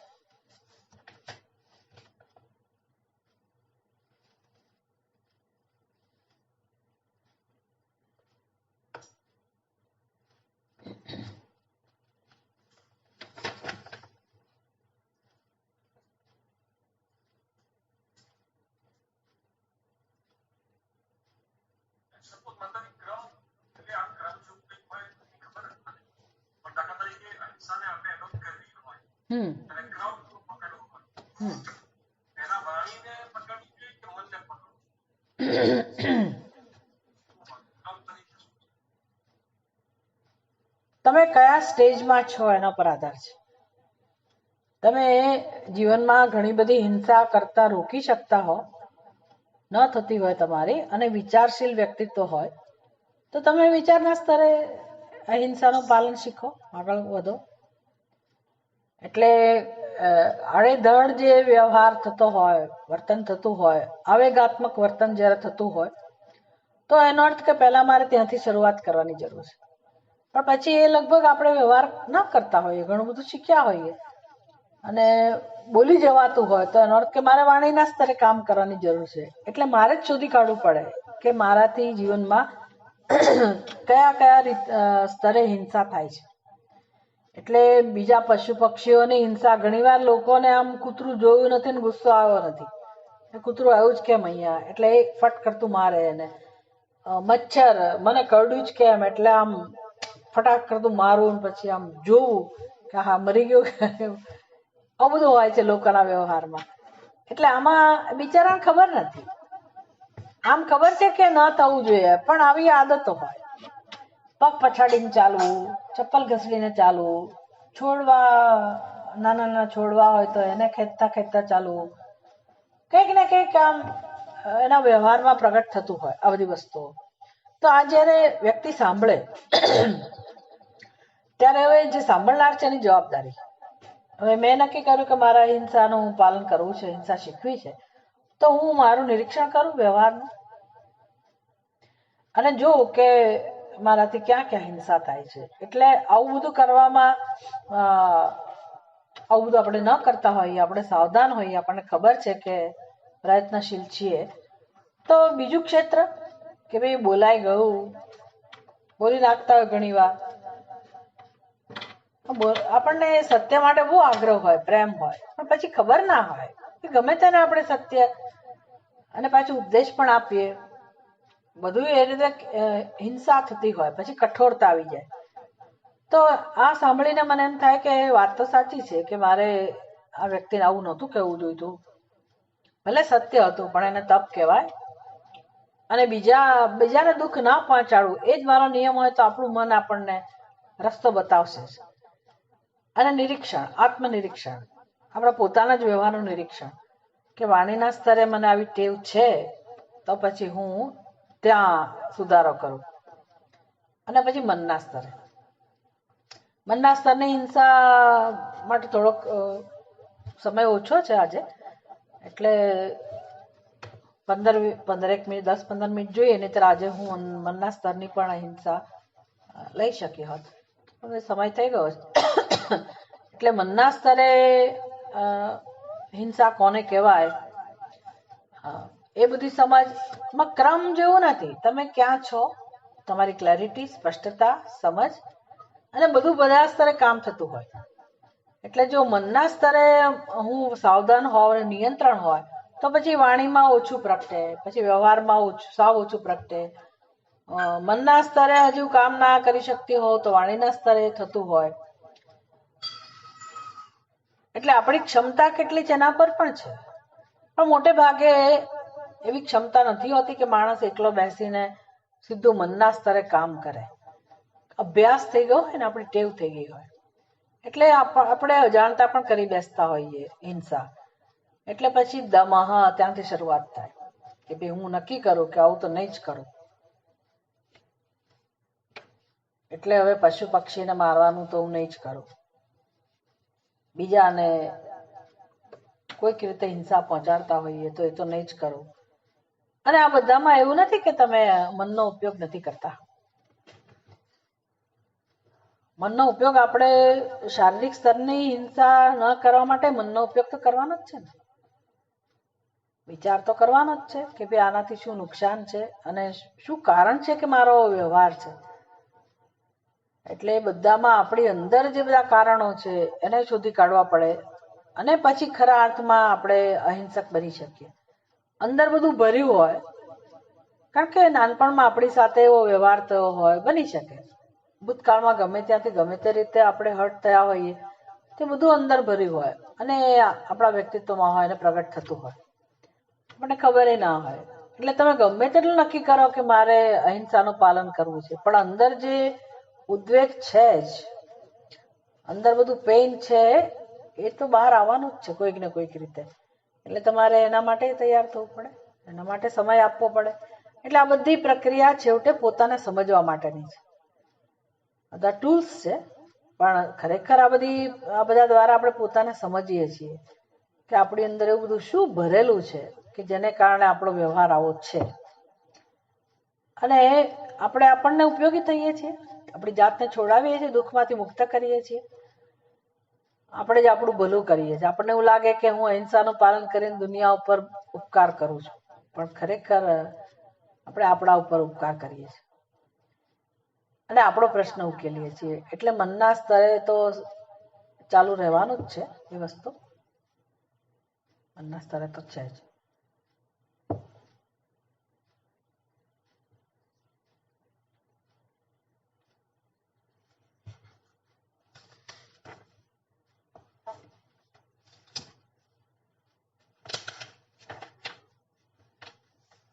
તમે કયા સ્ટેજમાં છો એના પર આધાર છે. તમે જીવનમાં ઘણી બધી હિંસા કરતા રોકી શકતા હો, ન થતી હોય તમારી, અને વિચારશીલ વ્યક્તિત્વ હોય તો તમે વિચારના સ્તરે અહિંસાનું પાલન શીખો, આગળ વધો. એટલે આડેધડ જે વ્યવહાર થતો હોય, વર્તન થતું હોય, આવેગાત્મક વર્તન જ્યારે થતું હોય તો એનો અર્થ કે પહેલા મારે ત્યાંથી શરૂઆત કરવાની જરૂર છે. પણ પછી એ લગભગ આપણે વ્યવહાર ન કરતા હોઈએ, ઘણું બધું શીખ્યા હોઈએ અને બોલી જવાતું હોય તો એનો અર્થ કે મારે વાણીના સ્તરે કામ કરવાની જરૂર છે. એટલે મારે જ શોધી કાઢવું પડે કે મારાથી જીવનમાં કયા કયા સ્તરે હિંસા થાય છે. એટલે બીજા પશુ પક્ષીઓની હિંસા, ઘણીવાર લોકોને આમ કૂતરું જોયું નથી ને ગુસ્સો આવ્યો નથી, કૂતરું આવ્યું જ કેમ અહીંયા, એટલે એ ફટ કરતું મારે. એને મચ્છર મને કરડ્યું જ કેમ, એટલે આમ ફટાક કરતું મારું, પછી આમ જોવું કે હા મરી ગયું. આવું બધું હોય છે લોકોના વ્યવહારમાં. એટલે આમાં બિચારાને ખબર નથી. આમ ખબર છે કે ન થવું જોઈએ, પણ આવી આદતો હોય. પગ પછાડીને ચાલવું, ચપ્પલ ઘસડીને ચાલવું, છોડવા નાના નાના છોડવા હોય તો એને ખેંચતા ખેંચતા ચાલવું, કંઈક ને કંઈક આમ એના વ્યવહારમાં પ્રગટ થતું હોય આ બધી વસ્તુઓ. તો આ જ્યારે વ્યક્તિ સાંભળે ત્યારે હવે જે સાંભળનાર છે એની જવાબદારી. હવે મેં નક્કી કર્યું કે મારા હિંસાનું પાલન કરવું છે, હિંસા શીખવી છે, તો હું મારું નિરીક્ષણ કરું વ્યવહારનું અને જોઉં કે મારાથી ક્યાં ક્યાં હિંસા થાય છે. એટલે આવું બધું કરવામાં, આવું બધું આપણે ન કરતા હોઈએ, આપણે સાવધાન હોઈએ, આપણને ખબર છે કે પ્રયત્નશીલ છીએ, તો બીજું ક્ષેત્ર કે ભાઈ બોલાઈ ગયું, બોલી નાખતા હોય ઘણી વાર. આપણને સત્ય માટે બહુ આગ્રહ હોય, પ્રેમ હોય, પણ પછી ખબર ના હોય કે ગમે તેને આપણે સત્ય અને પાછું ઉપદેશ પણ આપીએ, બધું એ રીતે હિંસા થતી હોય, પછી કઠોરતા આવી જાય. તો આ સાંભળીને મને એમ થાય કે વાત તો સાચી છે કે મારે આ વ્યક્તિને આવું નહોતું કહેવું જોઈતું. ભલે સત્ય હતું પણ એને તપ કહેવાય, અને બીજાને દુઃખ ના પહોંચાડવું એ જ મારો નિયમ હોય તો આપણું મન આપણને રસ્તો બતાવશે. અને નિરીક્ષણ, આત્મનિરીક્ષણ, આપણા પોતાના જ વ્યવહારનું નિરીક્ષણ કે વાણીના સ્તરે મને આવી ટેવ છે તો પછી હું ત્યાં સુધારો કરું. અને પછી મનના સ્તરની હિંસા માટે થોડોક સમય ઓછો છે આજે, એટલે 15 મિનિટ 10-15 મિનિટ જોઈએ, નહીતર આજે હું મનના સ્તરની પણ અહિંસા લઈ શકી હોત. હવે સમય થઈ ગયો એટલે મનના સ્તરે હિંસા કોને કહેવાય એ બધી સમજમાં ક્રમ જેવું નથી. તમે ક્યાં છો, તમારી ક્લેરિટી, સ્પષ્ટતા, સમજ અને બધું બધા સ્તરે કામ થતું હોય. એટલે જો મનના સ્તરે હું સાવધાન હોઉં અને નિયંત્રણ હોય તો પછી વાણીમાં ઓછું પ્રગટે, પછી વ્યવહારમાં સાવ ઓછું પ્રગટે. મનના સ્તરે હજુ કામ ના કરી શકતી હોવ તો વાણીના સ્તરે થતું હોય. એટલે આપણી ક્ષમતા કેટલી છે એના પર પણ છે. પણ મોટે ભાગે એવી ક્ષમતા નથી હોતી કે માણસ એકલો બેસીને સીધું મનના સ્તરે કામ કરે. અભ્યાસ થઈ ગયો હોય ને, આપણી ટેવ થઈ ગઈ હોય એટલે આપણે અજાણતા પણ કરી બેસતા હોઈએ હિંસા. એટલે પછી દમહ ત્યાંથી શરૂઆત થાય કે ભાઈ હું નક્કી કરું કે આવું તો નહીં જ કરું. એટલે હવે પશુ પક્ષીને મારવાનું તો હું નહીં જ કરું, બીજાને કોઈક રીતે હિંસા પહોંચાડતા હોઈએ તો એ તો નહીં જ કરું. અને આ બધામાં એવું નથી કે તમે મનનો ઉપયોગ નથી કરતા. મનનો ઉપયોગ આપણે શારીરિક સ્તરની હિંસા ન કરવા માટે મનનો ઉપયોગ તો કરવાનો જ છે ને. વિચાર તો કરવાનો જ છે કે ભાઈ આનાથી શું નુકસાન છે અને શું કારણ છે કે મારો વ્યવહાર છે. એટલે બધામાં આપણી અંદર જે બધા કારણો છે એને શોધી કાઢવા પડે અને પછી ખરા અર્થમાં આપણે અહિંસક બની શકીએ. અંદર બધું ભર્યું હોય, કારણ કે નાનપણમાં આપણી સાથે એવો વ્યવહાર થયો હોય, બની શકે ભૂતકાળમાં ગમે ત્યાંથી ગમે તે રીતે આપણે હર્ટ થયા હોઈએ, તે બધું અંદર ભર્યું હોય અને આપણા વ્યક્તિત્વમાં હોય અને પ્રગટ થતું હોય, મને ખબર ના હોય. એટલે તમે ગમે તેટલું નક્કી કરો કે મારે અહિંસાનું પાલન કરવું છે, પણ અંદર જે ઉદ્વેગ છે જ, અંદર બધું પેઇન છે, એ તો બહાર આવવાનું જ છે કોઈક ને કોઈક રીતે. એટલે તમારે એના માટે તૈયાર થવું પડે, એના માટે સમય આપવો પડે. એટલે આ બધી પ્રક્રિયા છેવટે પોતાને સમજવા માટેની છે. બધા ટૂલ્સ છે, પણ ખરેખર આ બધા દ્વારા આપણે પોતાને સમજીએ છીએ કે આપણી અંદર એવું બધું શું ભરેલું છે કે જેને કારણે આપણો વ્યવહાર આવો છે. અને આપણે આપણને ઉપયોગી થઈએ છીએ, આપણી જાતને છોડાવીએ છીએ, દુઃખમાંથી મુક્ત કરીએ છીએ, આપણે જ આપણું ભલું કરીએ છીએ. આપણને એવું લાગે કે હું અહિંસાનું પાલન કરીને દુનિયા ઉપર ઉપકાર કરું છું, પણ ખરેખર આપણે આપણા ઉપર ઉપકાર કરીએ છીએ અને આપણો પ્રશ્ન ઉકેલીએ છીએ. એટલે મનના સ્તરે તો ચાલુ રહેવાનું જ છે એ વસ્તુ, મનના સ્તરે તો છે જ.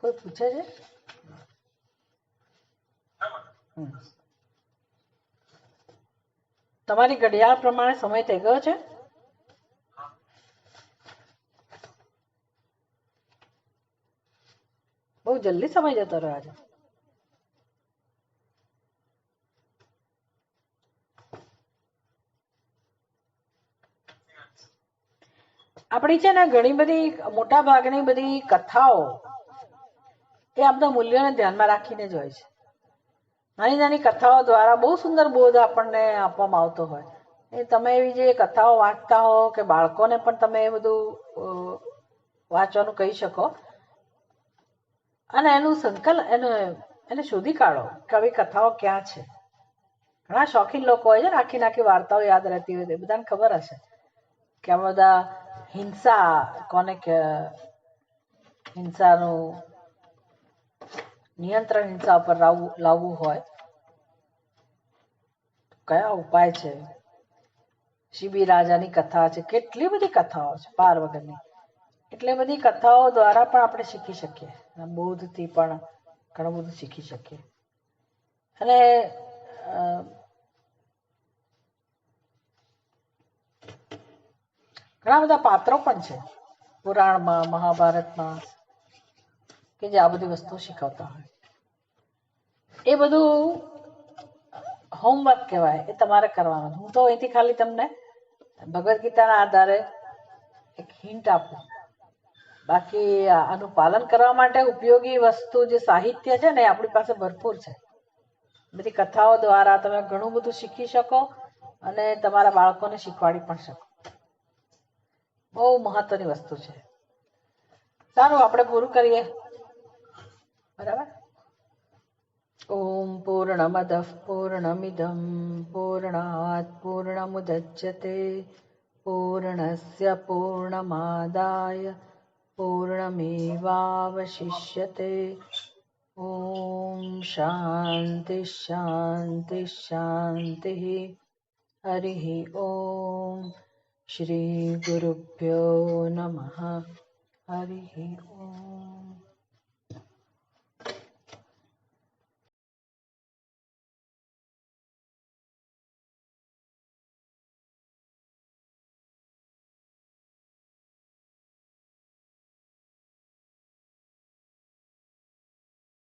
કોઈ પૂછે છે? તમારી ઘડિયાળ પ્રમાણે સમય થઈ ગયો છે? બહુ જલ્દી સમય જતો રહ્યો છે. આપણી છે ને ઘણી બધી મોટા ભાગની બધી કથાઓ એ આપણા મૂલ્યોને ધ્યાનમાં રાખીને જ હોય છે. નાની નાની કથાઓ દ્વારા બહુ સુંદર બોધ આપણને આપવામાં આવતો હોય. એ તમે એવી જે કથાઓ વાંચતા હો કે બાળકોને પણ તમે એ બધું વાંચવાનું કહી શકો અને એનું એને શોધી કાઢો કે આવી કથાઓ ક્યાં છે. ઘણા શોખીન લોકો હોય છે ને, આખી નાખી વાર્તાઓ યાદ રહેતી હોય, એ બધાને ખબર હશે કે આ બધા હિંસા કોને હિંસાનું નિયંત્રણ હિંસા પર લાવવું હોય કયા ઉપાય છે. શિબી રાજાની કથા છે, કેટલી બધી કથાઓ છે પાર વગરની. એટલે બધી કથાઓ દ્વારા પણ આપણે શીખી શકીએ, બોધથી પણ ઘણું બધું શીખી શકીએ. અને ઘણા બધા પાત્રો પણ છે પુરાણમાં, મહાભારતમાં, કે જે આ બધી વસ્તુ શીખવતા હોય. એ બધું હોમવર્ક કહેવાય, એ તમારે કરવાનું. હું તો અહીંથી ખાલી તમને ભગવદ્ ગીતાના આધારે એક હિન્ટ આપું. બાકી આનું પાલન કરવા માટે ઉપયોગી વસ્તુ જે સાહિત્ય છે ને, એ આપણી પાસે ભરપૂર છે. બધી કથાઓ દ્વારા તમે ઘણું બધું શીખી શકો અને તમારા બાળકોને શીખવાડી પણ શકો. બહુ મહત્વની વસ્તુ છે. સારું, આપણે પૂરું કરીએ. બરાબર. ॐ पूर्णमदः पूर्णमिदं पूर्णात् पूर्णमुदच्यते पूर्णस्य पूर्णमादाय पूर्णमेवावशिष्यते। ॐ शान्ति शान्ति शान्तिः। हरिः ॐ श्रीगुरुभ्यो नमः। हरिः ॐ।